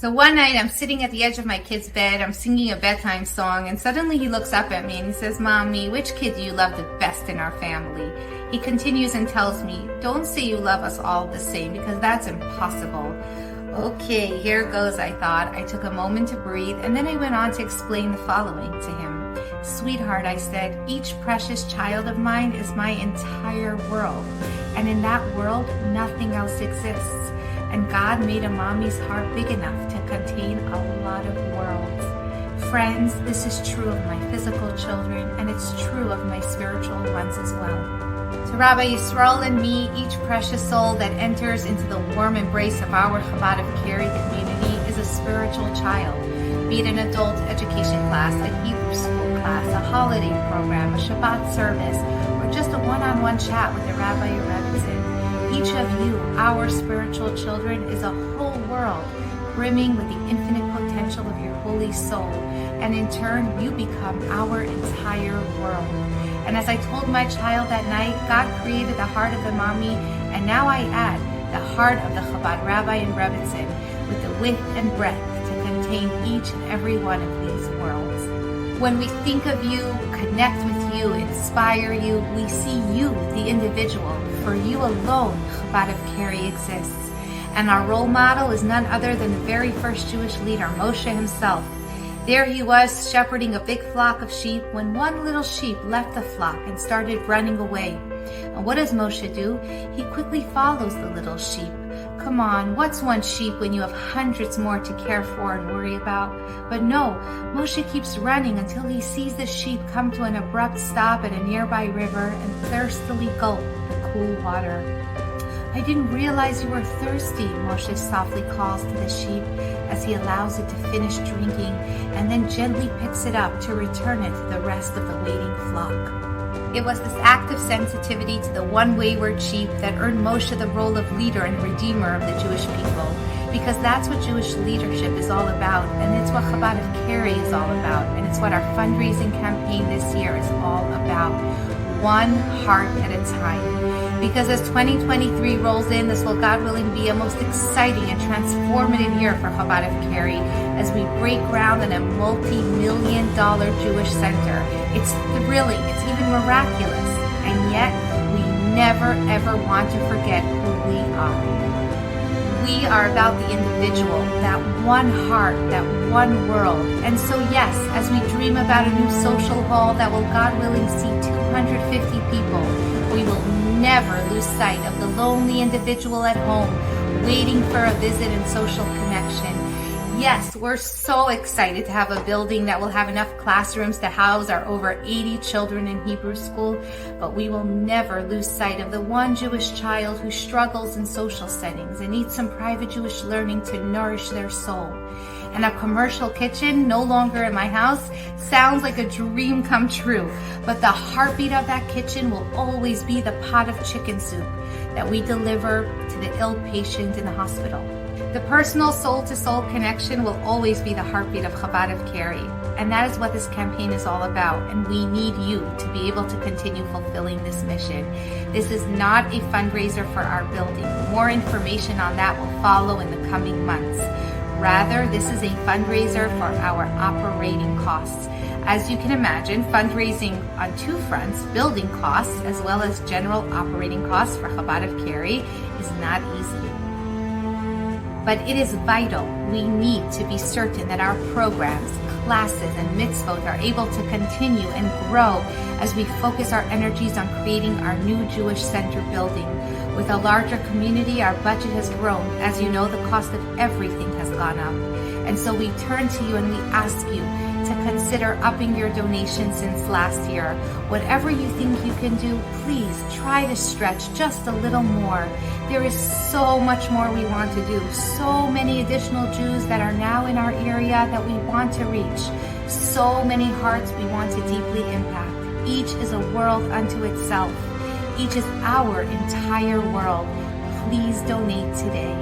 So one night I'm sitting at the edge of my kid's bed, I'm singing a bedtime song, and suddenly he looks up at me and he says, "Mommy, which kid do you love the best in our family?" He continues and tells me, "Don't say you love us all the same because that's impossible." Okay, here goes, I thought. I took a moment to breathe and then I went on to explain the following to him. "Sweetheart," I said, "each precious child of mine is my entire world. And in that world, nothing else exists. And God made a mommy's heart big enough to contain a lot of worlds." Friends, this is true of my physical children, and it's true of my spiritual ones as well. To Rabbi Yisrael and me, each precious soul that enters into the warm embrace of our Chabad of Cary community is a spiritual child, be it an adult education class, a Hebrew school class, a holiday program, a Shabbat service, or just a one-on-one chat with a rabbi or rebbitzin. Each of you, our spiritual children, is a whole world brimming with the infinite potential of your holy soul, and in turn, you become our entire world. And as I told my child that night, God created the heart of the mommy, and now I add the heart of the Chabad rabbi and rebbitzin with the width and breadth to contain each and every one of these worlds. When we think of you, connect with you, inspire you, we see you, the individual. For you alone, Chabad of Cary exists. And our role model is none other than the very first Jewish leader, Moshe himself. There he was, shepherding a big flock of sheep when one little sheep left the flock and started running away. And what does Moshe do? He quickly follows the little sheep. Come on, what's one sheep when you have hundreds more to care for and worry about? But no, Moshe keeps running until he sees the sheep come to an abrupt stop at a nearby river and thirstily gulp the cool water. "I didn't realize you were thirsty," Moshe softly calls to the sheep as he allows it to finish drinking and then gently picks it up to return it to the rest of the waiting flock. It was this act of sensitivity to the one wayward sheep that earned Moshe the role of leader and redeemer of the Jewish people, because that's what Jewish leadership is all about, and it's what Chabad of Cary is all about, and it's what our fundraising campaign this year is all about. One heart at a time. Because as 2023 rolls in, this will, God willing, be a most exciting and transformative year for Chabad of Cary as we break ground in a multi-million-dollar Jewish center. It's thrilling, it's even miraculous, and yet we never ever want to forget who we are. We are about the individual, that one heart, that one world. And so yes, as we dream about a new social hall that will, God willing, see 250 people, we will never lose sight of the lonely individual at home waiting for a visit and social connection. Yes, we're so excited to have a building that will have enough classrooms to house our over 80 children in Hebrew school, but we will never lose sight of the one Jewish child who struggles in social settings and needs some private Jewish learning to nourish their soul. And a commercial kitchen, no longer in my house, sounds like a dream come true, but the heartbeat of that kitchen will always be the pot of chicken soup that we deliver to the ill patient in the hospital. The personal soul-to-soul connection will always be the heartbeat of Chabad of Cary, and that is what this campaign is all about, and we need you to be able to continue fulfilling this mission. This is not a fundraiser for our building. More information on that will follow in the coming months. Rather, this is a fundraiser for our operating costs. As you can imagine, fundraising on two fronts, building costs as well as general operating costs for Chabad of Cary, is not easy. But it is vital. We need to be certain that our programs, classes, and mitzvot are able to continue and grow as we focus our energies on creating our new Jewish center building. With a larger community, our budget has grown. As you know, the cost of everything has gone up. And so we turn to you and we ask you to consider upping your donation since last year. Whatever you think you can do, please try to stretch just a little more. There is so much more we want to do. So many additional Jews that are now in our area that we want to reach. So many hearts we want to deeply impact. Each is a world unto itself. Each is our entire world. Please donate today.